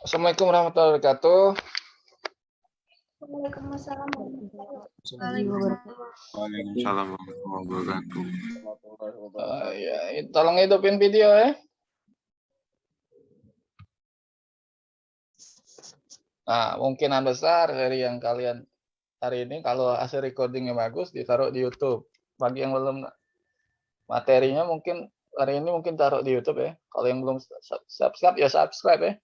Assalamualaikum warahmatullahi wabarakatuh. Waalaikumsalam. Waalaikumsalam warahmatullahi wabarakatuh. Ya, tolong hidupin video ya. Nah, kemungkinan besar dari yang kalian hari ini kalau hasil recordingnya bagus ditaruh di YouTube. Bagi yang belum materinya mungkin hari ini mungkin taruh di YouTube ya. Kalau yang belum subscribe ya subscribe ya.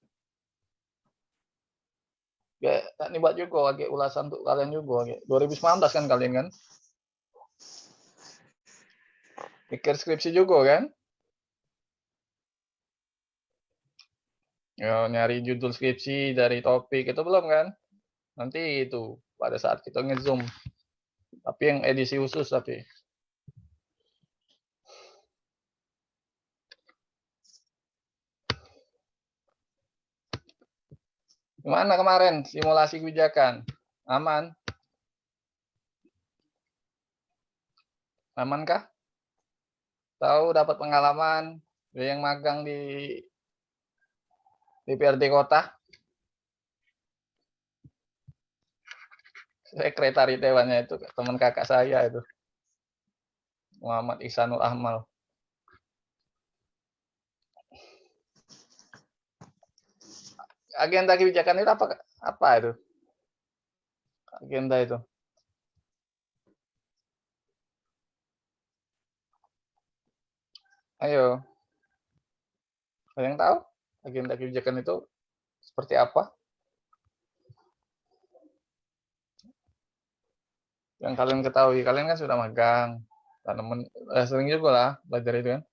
Ya, ini buat juga lagi ulasan untuk kalian juga. 2019 kan kalian kan? Mikir skripsi juga kan? Ya, nyari judul skripsi dari topik itu belum kan? Nanti itu pada saat kita nge-zoom. Tapi yang edisi khusus tapi. Gimana kemarin simulasi kebijakan? Aman? Amankah? Tahu dapat pengalaman yang magang di DPRD kota? Sekretari dewannya itu teman kakak saya itu. Muhammad Ihsanul Ahmal. Agenda kebijakan itu apa itu? Agenda itu. Ayo. Ada yang tahu agenda kebijakan itu seperti apa? Yang kalian ketahui, kalian kan sudah magang. Sering juga lah belajar itu kan.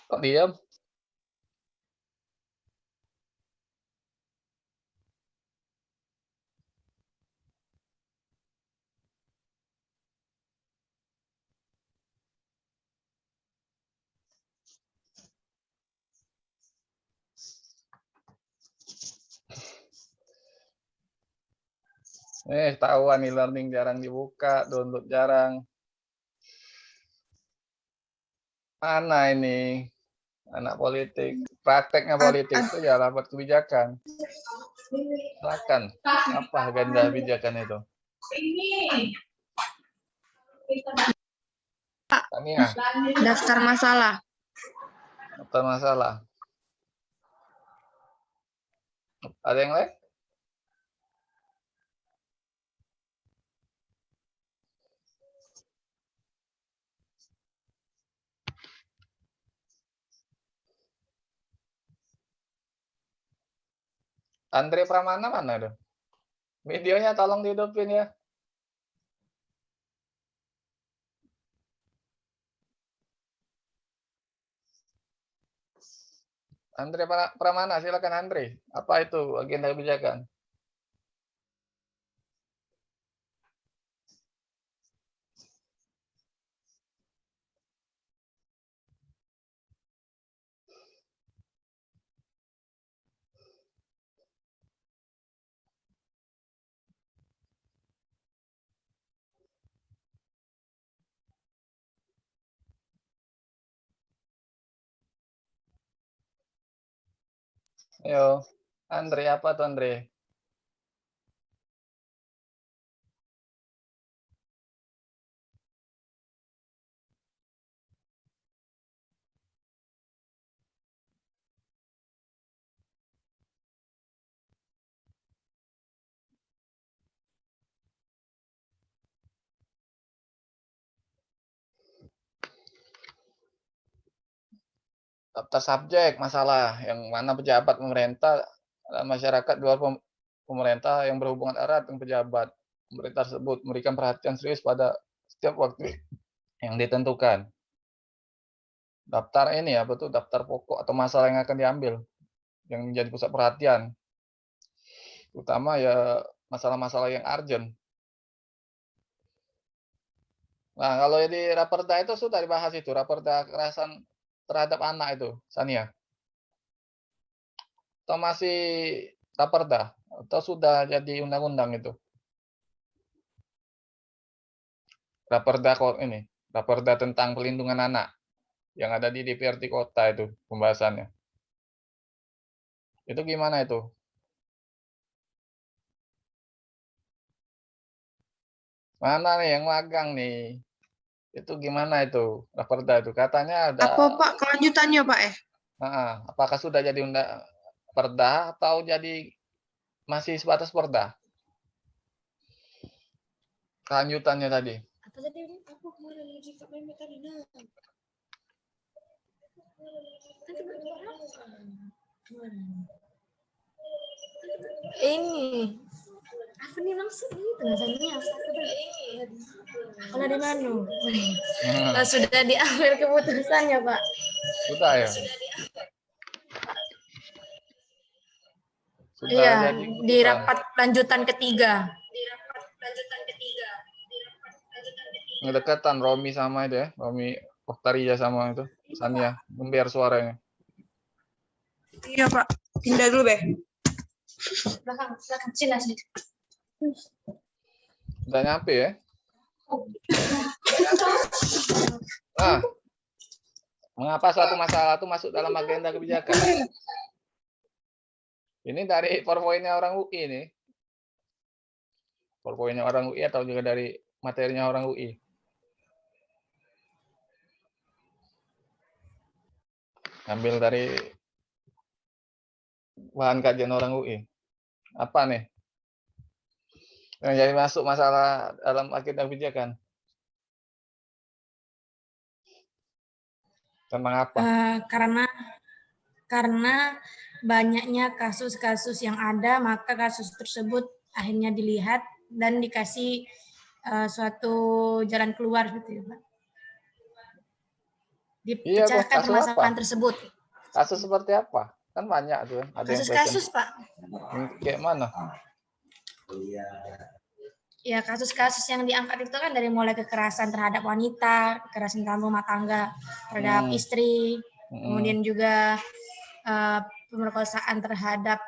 Kok diam? Tahuan e-learning jarang dibuka, download jarang. Mana ini anak politik? Prakteknya politik itu ya rapat kebijakan. Silakan. Apa agenda kebijakan itu? Tania, Daftar masalah. daftar masalah. Ada yang lain? Andre Pramana mana tuh? Videonya tolong dihidupin ya. Andre Pramana, silakan Andre. Apa itu agenda kebijakan? Ayo, Andre apa tuh Andre? Daftar subjek masalah yang mana pejabat pemerintah dan masyarakat di luar pemerintah yang berhubungan erat dengan pejabat pemerintah tersebut memberikan perhatian serius pada setiap waktu yang ditentukan. Daftar ini ya, betul daftar pokok atau masalah yang akan diambil yang menjadi pusat perhatian. Utama ya masalah-masalah yang urgent. Nah, kalau di raperda itu sudah dibahas itu, raperda kekerasan terhadap anak itu, Sania? Atau masih raperda? Atau sudah jadi undang-undang itu? Raperda kok ini, raperda tentang pelindungan anak yang ada di DPRD kota itu pembahasannya. Itu gimana itu? Mana nih yang magang nih? Itu gimana itu raperda itu? Katanya ada. Apa Pak kelanjutannya Pak Apakah sudah jadi undang perda atau jadi masih sebatas perda? Kelanjutannya tadi. Apa tadi aku kemarin lagi ke meme tadi nah. Ini apa nih maksud itu rasanya kalau di mana sudah diambil keputusannya Pak. Sudah ya. Sudah Iya, jadi di rapat lanjutan ketiga. ngedekatan Romi sama itu ya, Romi Oktaria sama itu Sania membiar suaranya. Iya Pak, pindah dulu Beh. Belakang sini sini. Udah nyampe ya. Nah, mengapa suatu masalah itu masuk dalam agenda kebijakan? Ini dari PowerPoint-nya orang UI nih. PowerPoint-nya orang UI atau juga dari materinya orang UI. Ambil dari bahan kajian orang UI. Apa nih? Yang jadi masuk masalah dalam agenda kebijakan. Tentang apa? Karena banyaknya kasus-kasus yang ada, maka kasus tersebut akhirnya dilihat dan dikasih suatu jalan keluar gitu ya Pak. Dipecahkan permasalahan tersebut. Kasus seperti apa? Kan banyak tuh. Ada kasus-kasus Pak. Kayak mana? Ya kasus-kasus yang diangkat itu kan dari mulai kekerasan terhadap wanita, kekerasan dalam rumah tangga terhadap istri, kemudian juga pemerkosaan terhadap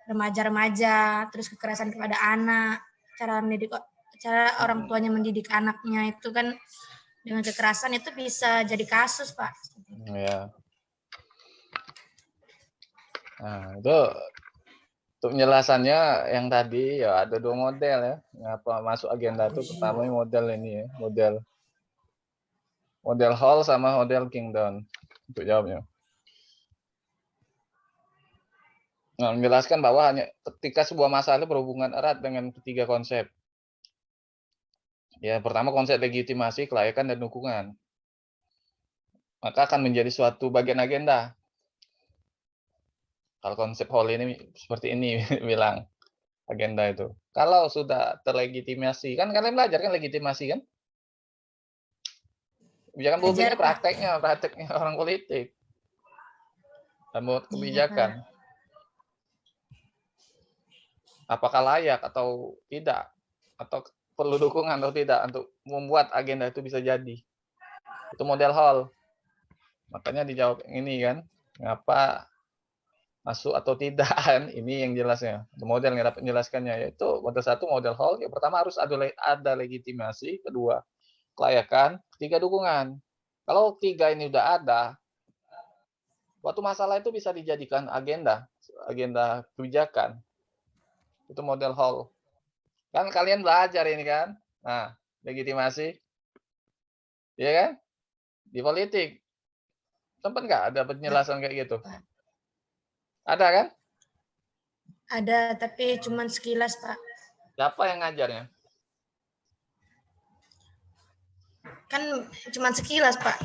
remaja-remaja, terus kekerasan kepada anak, cara orang tuanya mendidik anaknya itu kan dengan kekerasan itu bisa jadi kasus Pak. Ya. Nah itu untuk penjelasannya yang tadi ya ada dua model ya. Ngapa masuk agenda itu pertama model ini ya, model Hall sama model Kingdon untuk jawabnya. Nah, menjelaskan bahwa hanya ketika sebuah masalah berhubungan erat dengan ketiga konsep. Ya, pertama konsep legitimasi, kelayakan, dan dukungan. Maka akan menjadi suatu bagian agenda. Kalau konsep Hall ini seperti ini bilang agenda itu. Kalau sudah terlegitimasi, kan kalian belajar kan legitimasi kan? Kebijakan publik prakteknya orang politik. Dan buat kebijakan. Apakah layak atau tidak? Atau perlu dukungan atau tidak untuk membuat agenda itu bisa jadi. Itu model Hall. Makanya dijawab ini kan, ngapa masuk atau tidak kan, ini yang jelasnya. Model yang dapat menjelaskannya yaitu model satu model Hall. Yang pertama harus ada legitimasi, kedua kelayakan, ketiga dukungan. Kalau tiga ini udah ada, suatu masalah itu bisa dijadikan agenda kebijakan. Itu model Hall. Kan kalian belajar ini kan. Nah, legitimasi. Iya kan? Di politik. Sempat nggak ada penjelasan kayak gitu? Ada kan? Ada, tapi cuma sekilas, Pak. Siapa yang ngajarnya? Kan cuma sekilas, Pak.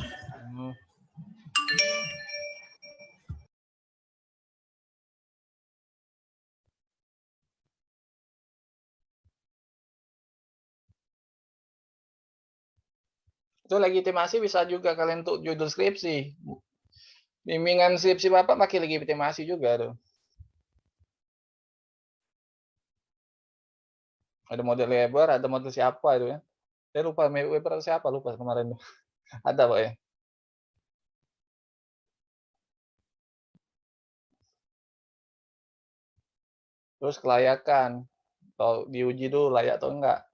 Itu legitimasi bisa juga kalian untuk judul skripsi. Bimbingan skripsi Bapak pakai legitimasi juga tuh. Ada model Weber, ada model siapa itu ya. Saya lupa Weber siapa, lupa kemarin. Ada Pak ya. Terus kelayakan, atau diuji dulu layak atau enggak.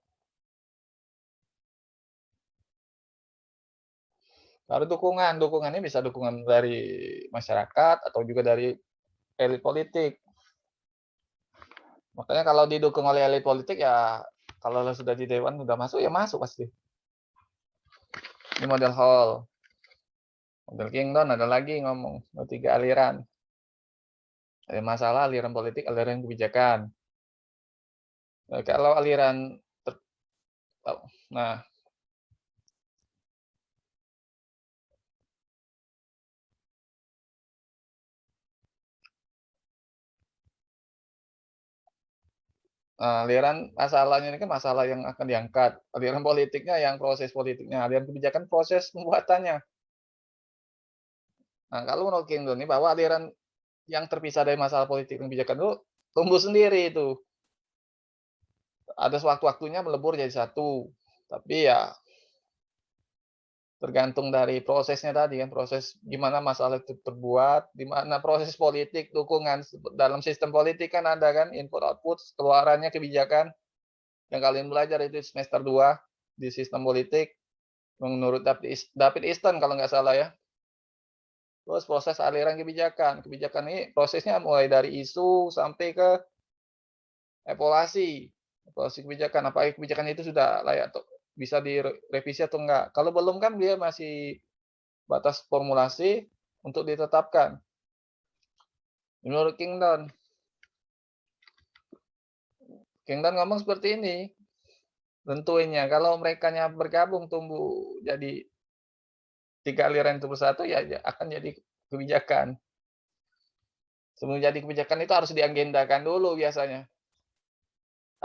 Baru dukungan, dukungannya bisa dukungan dari masyarakat atau juga dari elit politik. Makanya kalau didukung oleh elit politik ya, kalau sudah di dewan sudah masuk ya masuk pasti. Ini model Hall. Model Kingdon ada lagi ngomong 3 aliran. Ada masalah aliran politik, aliran kebijakan. Nah, kalau aliran nah aliran masalahnya ini kan masalah yang akan diangkat. Aliran politiknya yang proses politiknya, aliran kebijakan proses pembuatannya. Nah, kalau menurut Kingdon ini bahwa aliran yang terpisah dari masalah politik dan kebijakan itu tumbuh sendiri itu. Ada sewaktu-waktunya melebur jadi satu. Tapi ya tergantung dari prosesnya tadi kan, proses gimana masalah itu terbuat, di mana proses politik, dukungan dalam sistem politik kan ada kan input output, keluarannya kebijakan yang kalian belajar itu semester 2 di sistem politik menurut David Easton kalau nggak salah ya. Terus proses aliran kebijakan. Kebijakan ini prosesnya mulai dari isu sampai ke evaluasi. Evaluasi kebijakan, apakah kebijakan itu sudah layak atau bisa direvisi atau enggak. Kalau belum kan dia masih batas formulasi untuk ditetapkan. Menurut Kingdon ngomong seperti ini. Tentunya kalau mereka bergabung tumbuh jadi 3 aliran itu bersatu ya akan jadi kebijakan. Sebelum jadi kebijakan itu harus diagendakan dulu biasanya.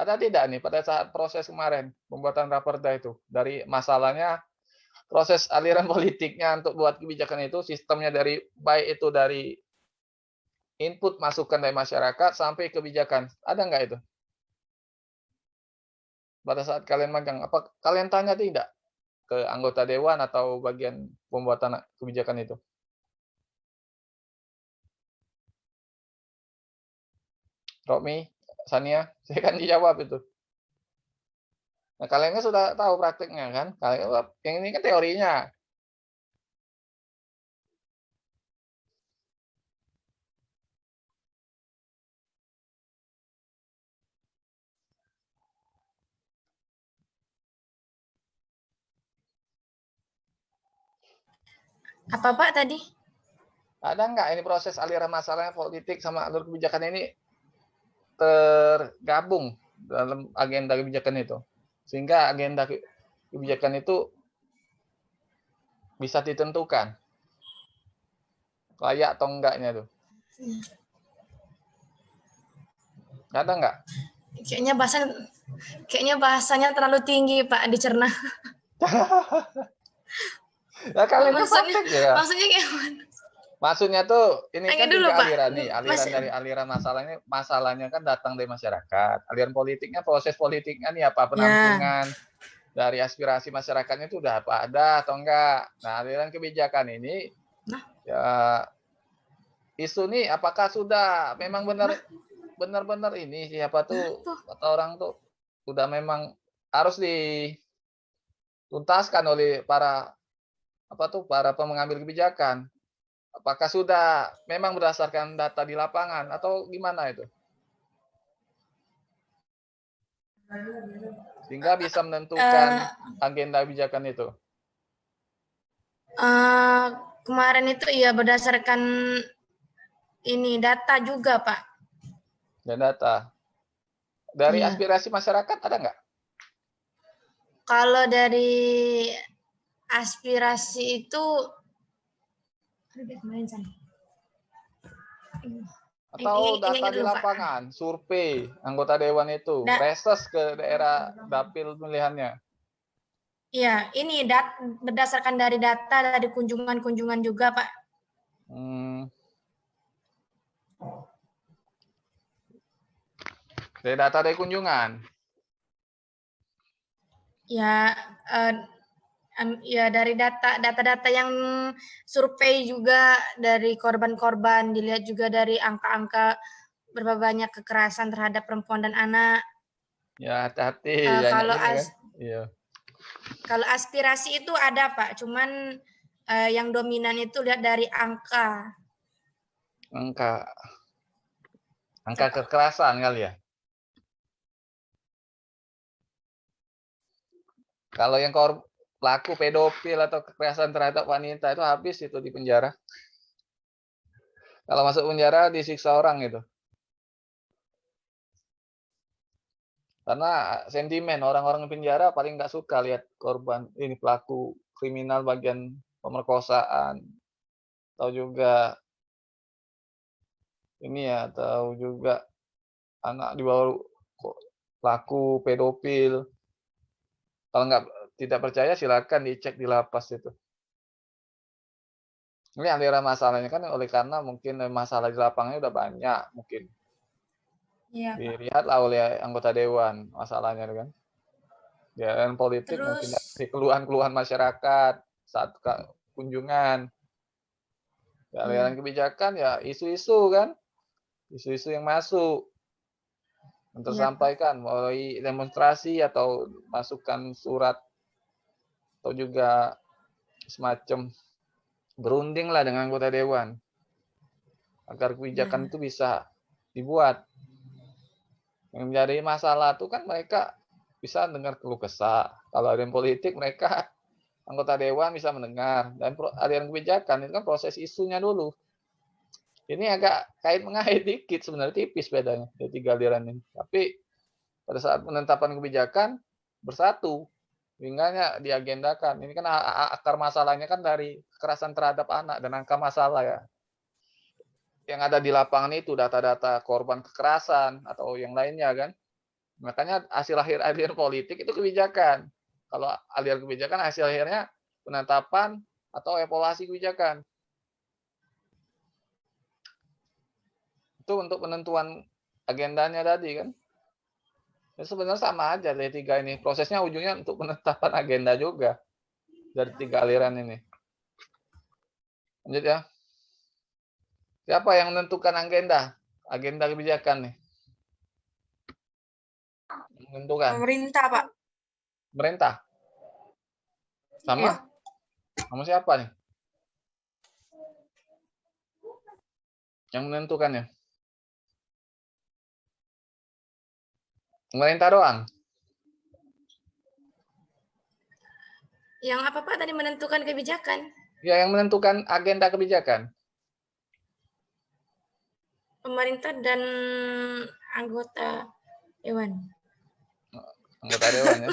Ada tidak nih pada saat proses kemarin pembuatan raperda itu dari masalahnya proses aliran politiknya untuk buat kebijakan itu sistemnya dari baik itu dari input masukan dari masyarakat sampai kebijakan. Ada nggak itu? Pada saat kalian magang, apa kalian tanya tidak ke anggota dewan atau bagian pembuatan kebijakan itu? Romi, Sania, saya kan dijawab itu. Nah, kalian kan sudah tahu praktiknya kan? Kalian yang ini kan teorinya. Apa Pak tadi? Ada nggak ini proses aliran masalahnya politik sama alur kebijakan ini tergabung dalam agenda kebijakan itu? Sehingga agenda kebijakan itu bisa ditentukan. Layak atau enggaknya tuh. Ada nggak? Kayaknya bahasanya terlalu tinggi Pak dicerna. Nah, kalian Maksudnya ya. maksudnya gimana? Maksudnya tuh ini kan dulu, 3 Pak. aliran nih, aliran dari aliran masalahnya kan datang dari masyarakat. Aliran politiknya proses politiknya nih apa penampungan dari aspirasi masyarakatnya itu udah apa ada atau enggak. Nah, aliran kebijakan ini ya isu nih apakah sudah memang benar-benar ini siapa tuh atau orang tuh sudah memang harus dituntaskan oleh para pengambil kebijakan. Apakah sudah memang berdasarkan data di lapangan atau gimana itu? Sehingga bisa menentukan agenda kebijakan itu. Kemarin itu ya berdasarkan ini data juga Pak. Dan data. Dari aspirasi masyarakat ada nggak? Kalau dari aspirasi itu atau data di lapangan, survei anggota dewan itu, reses ke daerah dapil pemilihannya. Iya, ini berdasarkan dari data dari kunjungan-kunjungan juga, Pak. Dari data dari kunjungan. Ya, ya dari data-data yang survei juga dari korban-korban, dilihat juga dari angka-angka berapa banyak kekerasan terhadap perempuan dan anak. Ya, hati-hati. Iya. Kalau aspirasi itu ada, Pak. Cuman yang dominan itu lihat dari angka Kekerasan kali ya. Kalau yang pelaku pedofil atau kekerasan terhadap wanita itu habis itu di penjara. Kalau masuk penjara disiksa orang itu. Karena sentimen orang-orang di penjara paling nggak suka lihat korban ini pelaku kriminal bagian pemerkosaan atau juga atau juga anak di bawah pelaku pedofil. Kalau tidak percaya silakan dicek di lapas itu. Ini aliran masalahnya kan karena mungkin masalah di lapangnya udah banyak mungkin. Iya, Dilihatlah oleh anggota dewan masalahnya kan. Aliran politik mungkin dari keluhan-keluhan masyarakat saat kunjungan. Aliran kebijakan ya isu-isu kan. Isu-isu yang masuk. Yang tersampaikan melalui demonstrasi atau masukkan surat atau juga semacam berunding lah dengan anggota dewan agar kebijakan itu bisa dibuat. Yang menjadi masalah itu kan mereka bisa dengar keluh kesah. Kalau aliran politik mereka anggota dewan bisa mendengar, dan aliran kebijakan itu kan proses isunya dulu. Ini agak kait-mengait dikit sebenarnya, tipis bedanya dari 3 aliran ini. Tapi pada saat penetapan kebijakan bersatu, sehingga diagendakan. Ini kan akar masalahnya kan dari kekerasan terhadap anak dan angka masalah ya. Yang ada di lapangan itu data-data korban kekerasan atau yang lainnya kan. Makanya hasil akhir aliran politik itu kebijakan. Kalau aliran kebijakan hasil akhirnya penetapan atau evaluasi kebijakan. Itu untuk penentuan agendanya tadi kan. Ya, sebenarnya sama aja dari 3 ini. Prosesnya ujungnya untuk penetapan agenda juga dari 3 aliran ini. Lanjut ya. Siapa yang menentukan agenda? Agenda kebijakan nih. Menentukan. Pemerintah, Pak. Pemerintah. Sama? Iya. Sama siapa nih? Yang menentukannya? Pemerintah doang? Yang apa Pak tadi menentukan kebijakan? Ya, yang menentukan agenda kebijakan. Pemerintah dan anggota dewan. Anggota dewan ya.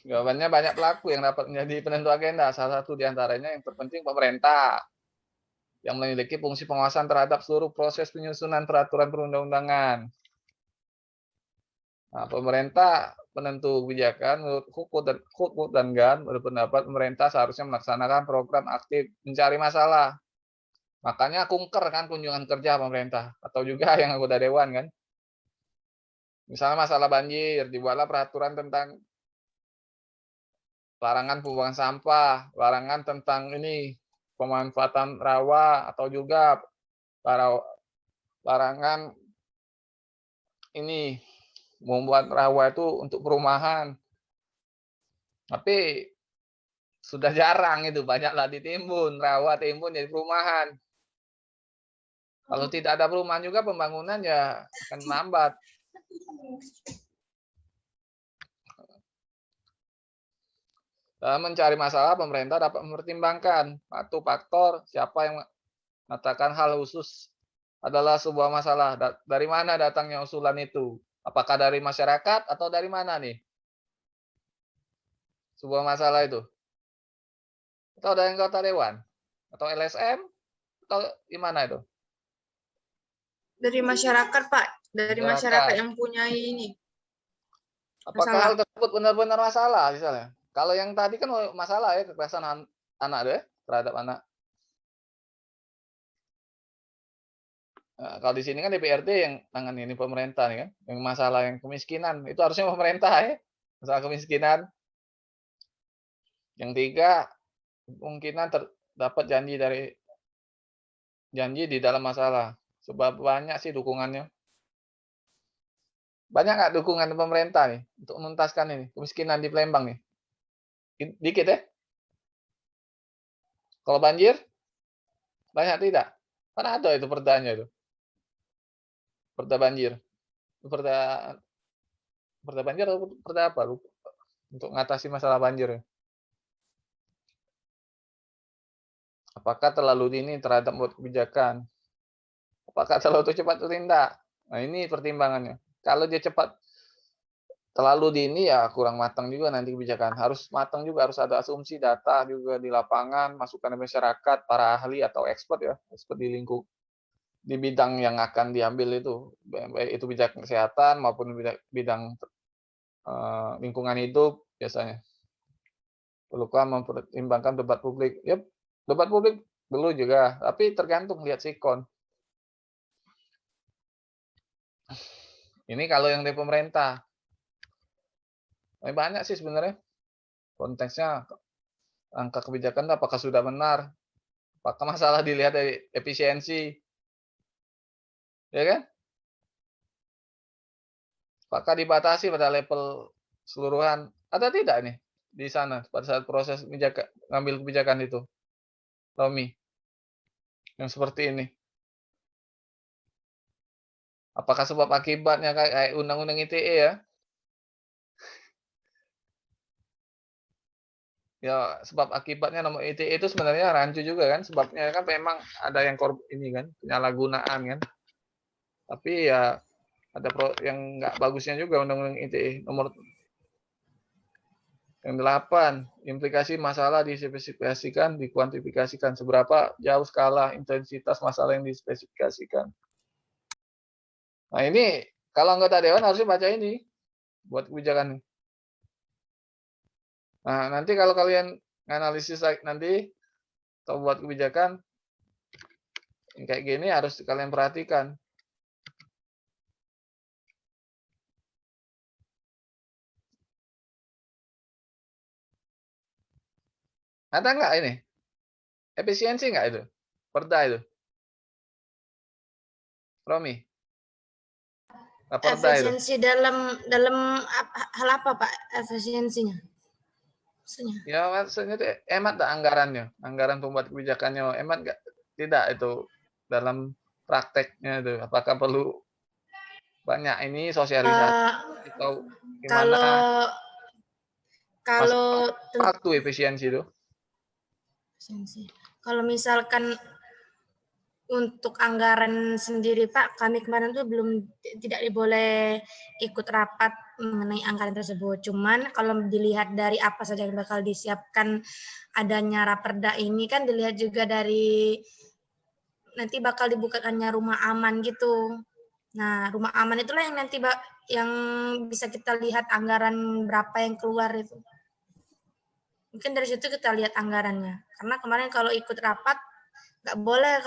Jawabannya banyak pelaku yang dapat menjadi penentu agenda. Salah satu diantaranya yang terpenting pemerintah yang memiliki fungsi pengawasan terhadap seluruh proses penyusunan peraturan perundang-undangan. Nah, pemerintah penentu kebijakan menurut Hukut dan GAN berpendapat pemerintah seharusnya melaksanakan program aktif mencari masalah. Makanya kunker kan kunjungan kerja pemerintah atau juga yang anggota dewan kan. Misalnya masalah banjir, dibuatlah peraturan tentang larangan pembuangan sampah, larangan tentang ini pemanfaatan rawa atau juga larangan ini membuat rawa itu untuk perumahan. Tapi sudah jarang itu, banyaklah ditimbun, rawa timbun jadi perumahan. Kalau tidak ada perumahan juga pembangunan ya akan lambat. Dalam mencari masalah, pemerintah dapat mempertimbangkan satu faktor siapa yang mengatakan hal khusus adalah sebuah masalah. Dari mana datangnya usulan itu? Apakah dari masyarakat atau dari mana nih? Sebuah masalah itu. Atau dari anggota dewan? Atau LSM? Atau gimana itu? Dari masyarakat, Pak. Dari masyarakat yang punya ini. Apakah hal tersebut benar-benar masalah misalnya? Kalau yang tadi kan masalah ya, kekerasan anak deh terhadap anak. Nah, kalau di sini kan DPRD yang tangani ini pemerintah nih kan, yang masalah yang kemiskinan itu harusnya pemerintah ya, masalah kemiskinan. Yang 3 kemungkinan terdapat janji di dalam masalah Sebab banyak sih dukungannya. Banyak nggak dukungan pemerintah nih untuk menuntaskan ini kemiskinan di Palembang nih? Dikit ya? Kalau banjir? Banyak tidak? Kan ada itu perdanya itu. Perda banjir. Perda banjir atau perda apa? Lupa. Untuk mengatasi masalah banjir. Apakah terlalu dini terhadap buat kebijakan? Apakah terlalu cepat bertindak? Nah, ini pertimbangannya. Kalau dia cepat terlalu dini ya kurang matang juga nanti kebijakan. Harus matang juga, harus ada asumsi data juga di lapangan, masukan dari masyarakat, para ahli atau expert ya, expert di bidang yang akan diambil itu, baik itu bidang kesehatan maupun bidang lingkungan hidup biasanya. Perlukah mempertimbangkan debat publik? Yep, debat publik perlu juga, tapi tergantung lihat sikon. Ini kalau yang dari pemerintah. Banyak sih sebenarnya. Konteksnya angka kebijakan apakah sudah benar? Apakah masalah dilihat dari efisiensi? Ya kan? Apakah dibatasi pada level keseluruhan? Ada tidak nih di sana pada saat proses ngambil kebijakan itu? Romi, yang seperti ini. Apakah sebab akibatnya kayak undang-undang ITE ya? Ya, sebab akibatnya nomor ITE itu sebenarnya rancu juga kan, sebabnya kan memang ada yang ini kan, penyalahgunaan kan. Tapi ya ada yang nggak bagusnya juga undang-undang ITE nomor yang 8, implikasi masalah dispesifikasikan, dikuantifikasikan seberapa jauh skala intensitas masalah yang dispesifikasikan. Nah, ini kalau anggota dewan harusnya baca ini buat kebijakan. Nah, nanti kalau kalian analisis nanti atau buat kebijakan yang kayak gini harus kalian perhatikan. Ada nggak ini? Efisiensi nggak itu? Perda itu? Romi? Perda itu? Efisiensi dalam hal apa Pak efisiensinya? Maksudnya? Ya maksudnya itu hemat tak anggarannya, anggaran pembuat kebijakannya hemat nggak? Tidak itu dalam prakteknya itu. Apakah perlu banyak ini sosialisasi atau gimana? Kalau Waktu efisiensi itu? Kalau misalkan untuk anggaran sendiri Pak, kami kemarin tuh tidak boleh ikut rapat mengenai anggaran tersebut. Cuman kalau dilihat dari apa saja yang bakal disiapkan adanya raperda ini kan dilihat juga dari nanti bakal dibukakannya rumah aman gitu. Nah, rumah aman itulah yang nanti yang bisa kita lihat anggaran berapa yang keluar itu. Mungkin dari situ kita lihat anggarannya. Karena kemarin kalau ikut rapat nggak boleh